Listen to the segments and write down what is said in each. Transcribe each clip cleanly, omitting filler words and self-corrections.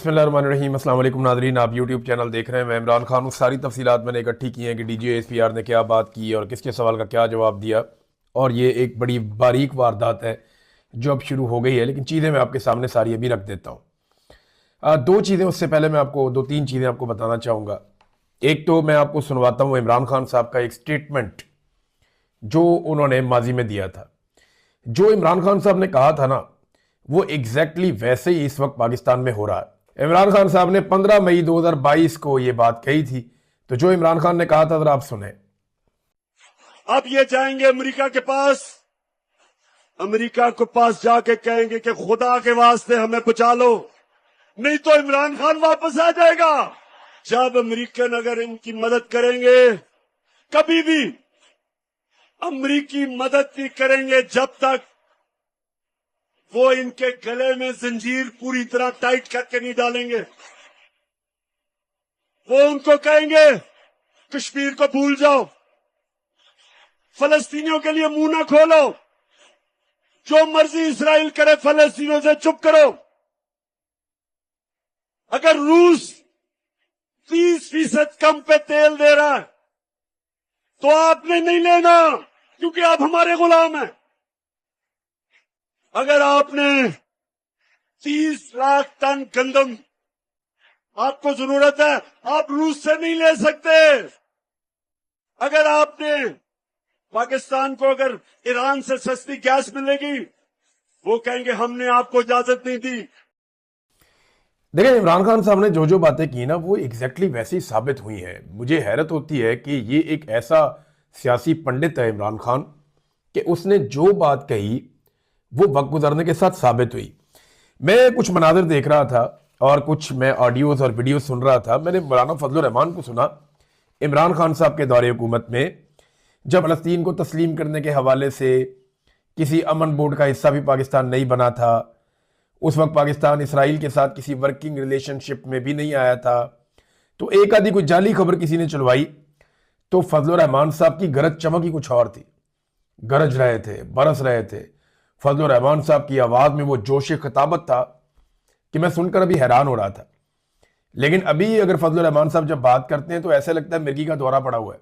बिस्मिल्लाहिर्रहमानिर्रहीम। अस्सलाम वालेकुम नाज़रीन, आप यूट्यूब चैनल देख रहे हैं। मैं इमरान खान हूँ। सारी तफसीलात मैंने इकट्ठी की हैं कि DGA-SPR ने क्या बात की और किसके सवाल का क्या जवाब दिया। और ये एक बड़ी बारीक वारदात है जो अब शुरू हो गई है, लेकिन चीज़ें मैं आपके सामने सारी अभी रख देता हूँ। दो चीज़ें उससे पहले मैं आपको दो तीन चीज़ें आपको बताना चाहूँगा। एक तो मैं आपको सुनवाता हूँ इमरान खान साहब का एक स्टेटमेंट जो उन्होंने माजी में दिया था। जो इमरान खान साहब ने कहा था ना, वो एग्जैक्टली वैसे ही इस वक्त पाकिस्तान में हो रहा है। इमरान खान साहब ने 15 मई 2022 को ये बात कही थी। तो जो इमरान खान ने कहा था जरा आप सुने। अब ये जाएंगे अमेरिका के पास, अमेरिका के पास जाके कहेंगे कि खुदा के वास्ते हमें बचा लो, नहीं तो इमरान खान वापस आ जाएगा। जब अमेरिकन अगर इनकी मदद करेंगे, कभी भी अमेरिकी मदद नहीं करेंगे जब तक वो इनके गले में जंजीर पूरी तरह टाइट करके नहीं डालेंगे। वो उनको कहेंगे कश्मीर को भूल जाओ, फलस्तीनियों के लिए मुंह ना खोलो, जो मर्जी इसराइल करे फलस्तीनियों से चुप करो। अगर रूस 30% कम पे तेल दे रहा है तो आपने नहीं लेना, क्योंकि आप हमारे गुलाम हैं। अगर आपने 30 लाख टन गंदम आपको जरूरत है, आप रूस से नहीं ले सकते। अगर आपने पाकिस्तान को अगर ईरान से सस्ती गैस मिलेगी, वो कहेंगे हमने आपको इजाजत नहीं दी। देखिए, इमरान खान साहब ने जो जो बातें की ना, वो एग्जैक्टली वैसी साबित हुई हैं। मुझे हैरत होती है कि ये एक ऐसा सियासी पंडित है इमरान खान कि उसने जो बात कही वो वक्त गुजरने के साथ साबित हुई। मैं कुछ मनाजिर देख रहा था और कुछ मैं ऑडियोज और वीडियो सुन रहा था। मैंने मौलाना फजलुर रहमान को सुना इमरान खान साहब के दौरे हुकूमत में, जब फलस्तीन को तस्लीम करने के हवाले से किसी अमन बोर्ड का हिस्सा भी पाकिस्तान नहीं बना था। उस वक्त पाकिस्तान इसराइल के साथ किसी वर्किंग रिलेशनशिप में भी नहीं आया था। तो एक आधी कोई जाली खबर किसी ने चलवाई तो फजलुर रहमान साहब की गरज चमक ही कुछ और थी। गरज रहे थे, बरस रहे थे। फजलुर रहमान साहब की आवाज में वो जोश खिताबत था कि मैं सुनकर अभी हैरान हो रहा था। लेकिन अभी अगर फजलुर रहमान साहब जब बात करते हैं तो ऐसा लगता है मिर्गी का दौरा पड़ा हुआ है।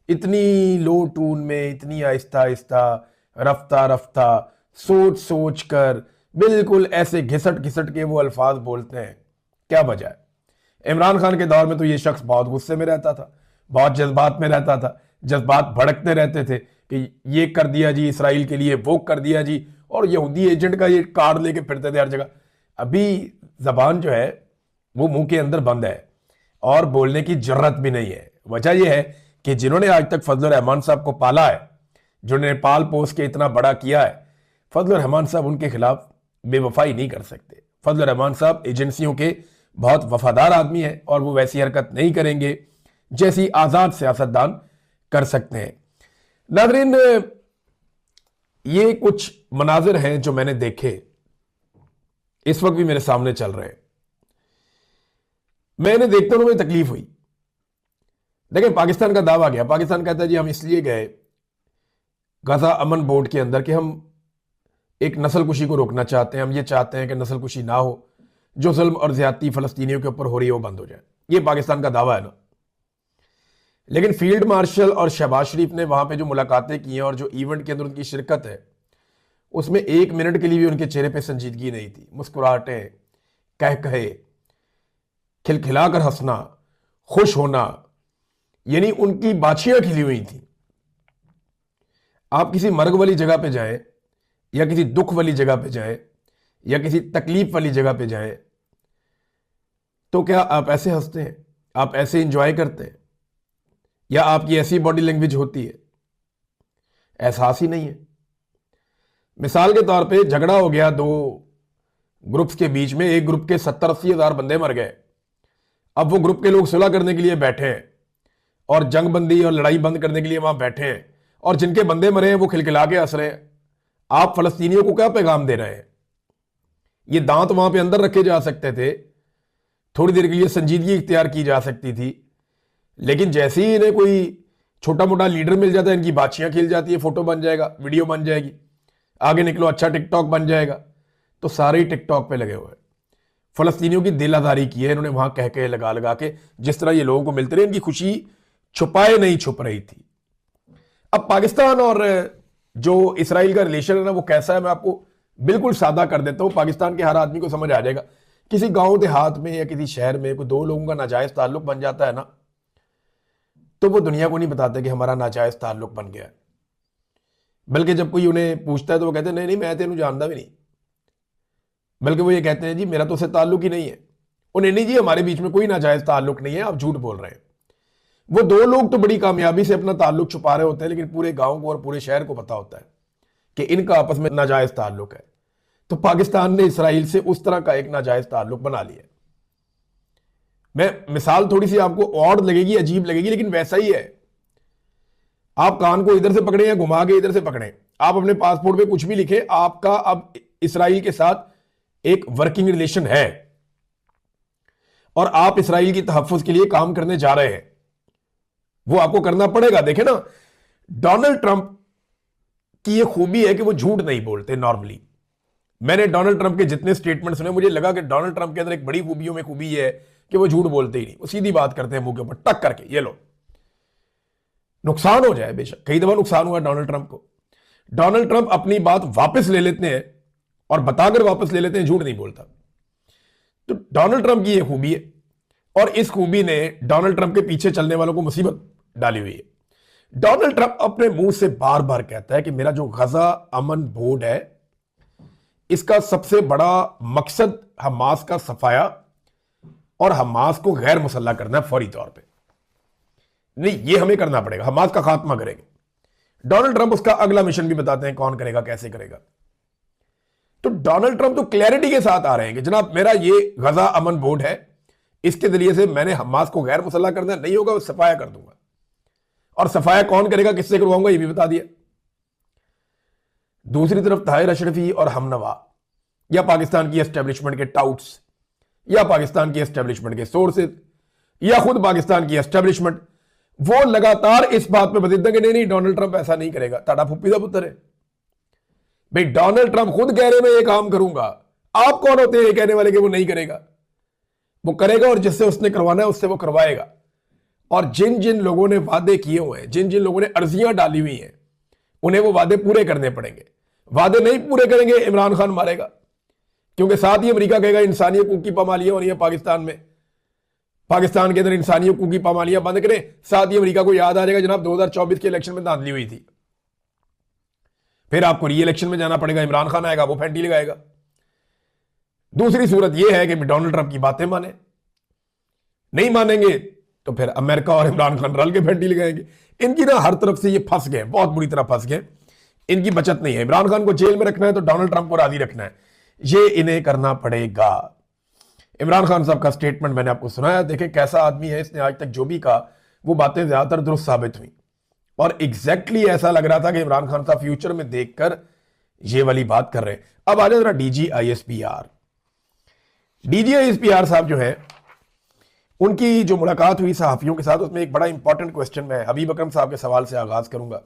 इतनी लो टून में, इतनी आहिस्ता आहिस्ता, रफ्ता रफ्ता, सोच सोच कर, बिल्कुल ऐसे घिसट घिसट के वो अल्फाज बोलते हैं। क्या वजह है? इमरान खान के दौर में तो ये शख्स बहुत गुस्से में रहता था, बहुत जज्बात में रहता था, जज्बात भड़कते रहते थे कि ये कर दिया जी इसराइल के लिए, वो कर दिया जी, और यहूदी एजेंट का ये कार्ड लेके फिरते थे हर जगह। अभी जबान जो है वो मुंह के अंदर बंद है और बोलने की जरूरत भी नहीं है। वजह यह है कि जिन्होंने आज तक फजलुर रहमान साहब को पाला है, जिन्होंने पाल पोस के इतना बड़ा किया है, फजलुर रहमान साहब उनके खिलाफ बेवफाई नहीं कर सकते। फजलुर रहमान साहब एजेंसियों के बहुत वफादार आदमी हैं और वो वैसी हरकत नहीं करेंगे जैसी आजाद सियासतदान कर सकते हैं। नाज़रीन, ये कुछ मनाजिर हैं जो मैंने देखे, इस वक्त भी मेरे सामने चल रहे हैं। मैंने देखते हुए मुझे तकलीफ हुई। देखिए, पाकिस्तान का दावा गया, पाकिस्तान कहता है जी हम इसलिए गए गजा अमन बोर्ड के अंदर कि हम एक नस्ल कुशी को रोकना चाहते हैं। हम ये चाहते हैं कि नस्ल कुशी ना हो, जो जुल्म और ज्यादती फलस्तीनियों के ऊपर हो रही है वो बंद हो जाए। ये पाकिस्तान का दावा है ना। लेकिन फील्ड मार्शल और शहबाज शरीफ ने वहां पे जो मुलाकातें की हैं और जो इवेंट के अंदर उनकी शिरकत है, उसमें एक मिनट के लिए भी उनके चेहरे पे संजीदगी नहीं थी। मुस्कुराहटें, कह कहे, खिलखिलाकर हंसना, खुश होना, यानी उनकी बाछियां खिली हुई थी। आप किसी मर्ग वाली जगह पे जाएं या किसी दुख वाली जगह पे जाएं या किसी तकलीफ वाली जगह पे जाएं, तो क्या आप ऐसे हंसते हैं? आप ऐसे इंजॉय करते हैं? या आपकी ऐसी बॉडी लैंग्वेज होती है? एहसास ही नहीं है। मिसाल के तौर पे झगड़ा हो गया दो ग्रुप्स के बीच में, एक ग्रुप के 70-80 हजार बंदे मर गए। अब वो ग्रुप के लोग सुलह करने के लिए बैठे हैं और जंगबंदी और लड़ाई बंद करने के लिए वहां बैठे हैं, और जिनके बंदे मरे हैं वो खिलखिला के हंस रहे हैं। आप फलस्तीनियों को क्या पैगाम दे रहे हैं? ये दांत वहां पे अंदर रखे जा सकते थे, थोड़ी देर के लिए संजीदगी इख्तियार की जा सकती थी, लेकिन जैसे ही इन्हें कोई छोटा मोटा लीडर मिल जाता है, इनकी बाछियां खिल जाती है, फोटो बन जाएगा, वीडियो बन जाएगी, आगे निकलो अच्छा टिकटॉक बन जाएगा, तो सारे ही टिकटॉक पे लगे हुए हैं। फलस्तीनियों की दिल आजारी की है इन्होंने वहां कह के लगा लगा के, जिस तरह ये लोगों को मिलते रहे, इनकी खुशी छुपाए नहीं छुप रही थी। अब पाकिस्तान और जो इसराइल का रिलेशन है ना, वो कैसा है मैं आपको बिल्कुल सादा कर देता हूं, पाकिस्तान के हर आदमी को समझ आ जाएगा। किसी गांव देहात में या किसी शहर में कोई दो लोगों का नाजायज ताल्लुक बन जाता है ना, तो वो दुनिया को नहीं बताते कि हमारा नाजायज ताल्लुक बन गया है। बल्कि जब कोई उन्हें पूछता है तो वो कहते हैं नहीं नहीं मैं तेनू जानता भी नहीं। बल्कि वो ये कहते हैं जी मेरा तो उससे ताल्लुक ही नहीं है। उन्हें नहीं जी हमारे बीच में कोई नाजायज ताल्लुक नहीं है, आप झूठ बोल रहे हैं। वो दो लोग तो बड़ी कामयाबी से अपना ताल्लुक छुपा रहे होते हैं, लेकिन पूरे गांव को और पूरे शहर को पता होता है कि इनका आपस में नाजायज ताल्लुक है। तो पाकिस्तान ने इसराइल से उस तरह का एक नाजायज ताल्लुक बना लिया। मैं मिसाल थोड़ी सी आपको ऑड लगेगी, अजीब लगेगी, लेकिन वैसा ही है। आप कान को इधर से पकड़े या घुमा के इधर से पकड़े, आप अपने पासपोर्ट पे कुछ भी लिखे, आपका अब इसराइल के साथ एक वर्किंग रिलेशन है और आप इसराइल की तहफ्फुज के लिए काम करने जा रहे हैं, वो आपको करना पड़ेगा। देखे ना, डोनाल्ड ट्रंप की ये खूबी है कि वो झूठ नहीं बोलते नॉर्मली। मैंने डोनाल्ड ट्रंप के जितने स्टेटमेंट सुने, मुझे लगा कि डोनाल्ड ट्रंप के अंदर एक बड़ी खूबियों में खूबी ये है कि वो झूठ बोलते ही नहीं, वो सीधी बात करते हैं मुंह के ऊपर टक करके। ये लो, नुकसान हो जाए बेशक, कई दफा नुकसान हुआ डोनाल्ड ट्रंप को। डोनाल्ड ट्रंप अपनी बात वापस ले लेते हैं और बताकर वापस ले लेते हैं, झूठ नहीं बोलता। तो डोनाल्ड ट्रंप की यह खूबी है और इस खूबी ने डोनाल्ड ट्रंप के पीछे चलने वालों को मुसीबत डाली हुई है। डोनाल्ड ट्रंप अपने मुंह से बार बार कहता है कि मेरा जो गजा अमन बोर्ड है, इसका सबसे बड़ा मकसद हमास का सफाया और हमास को गैर मुसल्लह करना है फौरी तौर पे। नहीं, ये हमें करना पड़ेगा, हमास का खात्मा करेंगे। डोनाल्ड ट्रंप उसका अगला मिशन भी बताते हैं कौन करेगा, कैसे करेगा। तो डोनाल्ड ट्रंप तो क्लैरिटी के साथ आ रहे हैं कि जनाब मेरा ये गजा अमन बोर्ड है, इसके जरिए से मैंने हमास को गैर मुसल्लह करना नहीं होगा, वो सफाया कर दूंगा। और सफाया कौन करेगा, किससे करवाऊंगा, ये भी बता दिया। दूसरी तरफ ताहिर अशरफी और हमनवा या पाकिस्तान की एस्टेब्लिशमेंट के टाउट्स या पाकिस्तान की एस्टेब्लिशमेंट के सोर्सेज या खुद पाकिस्तान की एस्टेब्लिशमेंट, वो लगातार इस बात पे बदलते हैं कि नहीं नहीं डोनाल्ड ट्रंप ऐसा नहीं करेगा। ताड़ा फुप्पी का पुत्र है भाई, डोनाल्ड ट्रंप खुद कह रहे मैं ये काम करूंगा, आप कौन होते हैं ये कहने वाले कि वो नहीं करेगा? वो करेगा और जिससे उसने करवाना है उससे वो करवाएगा। और जिन जिन लोगों ने वादे किए हुए हैं, जिन जिन लोगों ने अर्जियां डाली हुई हैं, उन्हें वो वादे पूरे करने पड़ेंगे। वादे नहीं पूरे करेंगे इमरान खान मारेगा, क्योंकि साथ ही अमेरिका कहेगा इंसानी हकूक की पामालियां हो रही है पाकिस्तान में, पाकिस्तान के अंदर इंसानी हकूक की पामालियां बंद करें। साथ ही अमेरिका को याद आ जाएगा जनाब 2024 के इलेक्शन में धांधली हुई थी, फिर आपको री इलेक्शन में जाना पड़ेगा, इमरान खान आएगा, वो फैंटी लगाएगा। दूसरी सूरत यह है कि डोनाल्ड ट्रंप की बातें माने, नहीं मानेंगे तो फिर अमेरिका और इमरान खान रल के फैंटी लगाएंगे। इनकी ना हर तरफ से ये फंस गए, बहुत बुरी तरह फंस गए, इनकी बचत नहीं है। इमरान खान को जेल में रखना है तो डोनाल्ड ट्रंप को राजी रखना है, ये इन्हें करना पड़ेगा। इमरान खान साहब का स्टेटमेंट मैंने आपको सुनाया, देखें कैसा आदमी है, इसने आज तक जो भी कहा वो बातें ज्यादातर दुरुस्त साबित हुई और एग्जैक्टली ऐसा लग रहा था कि इमरान खान साहब फ्यूचर में देखकर ये वाली बात कर रहे हैं। अब आ जाए जरा DGISPR साहब जो है, उनकी जो मुलाकात हुई सहाफियों के साथ, उसमें एक बड़ा इंपॉर्टेंट क्वेश्चन मैं हबीब अकरम साहब के सवाल से आगाज करूंगा।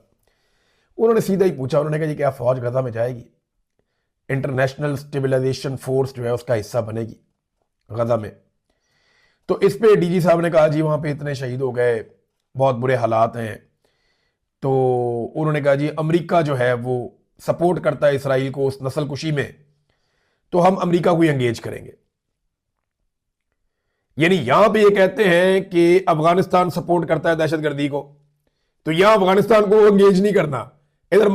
उन्होंने सीधा ही पूछा, उन्होंने कहा जी क्या फौज गजा में जाएगी, इंटरनेशनल स्टेबलाइजेशन फोर्स जो है उसका हिस्सा बनेगी गजा में? तो इस पे DG साहब ने कहा जी वहां पे इतने शहीद हो गए, बहुत बुरे हालात हैं। तो उन्होंने कहा जी अमेरिका जो है वो सपोर्ट करता है इसराइल को उस नस्लकुशी में, तो हम अमेरिका को ही एंगेज करेंगे। यानी यहां पे ये कहते हैं कि अफगानिस्तान सपोर्ट करता है दहशतगर्दी को, तो यहां अफगानिस्तान को एंगेज नहीं करना, इधर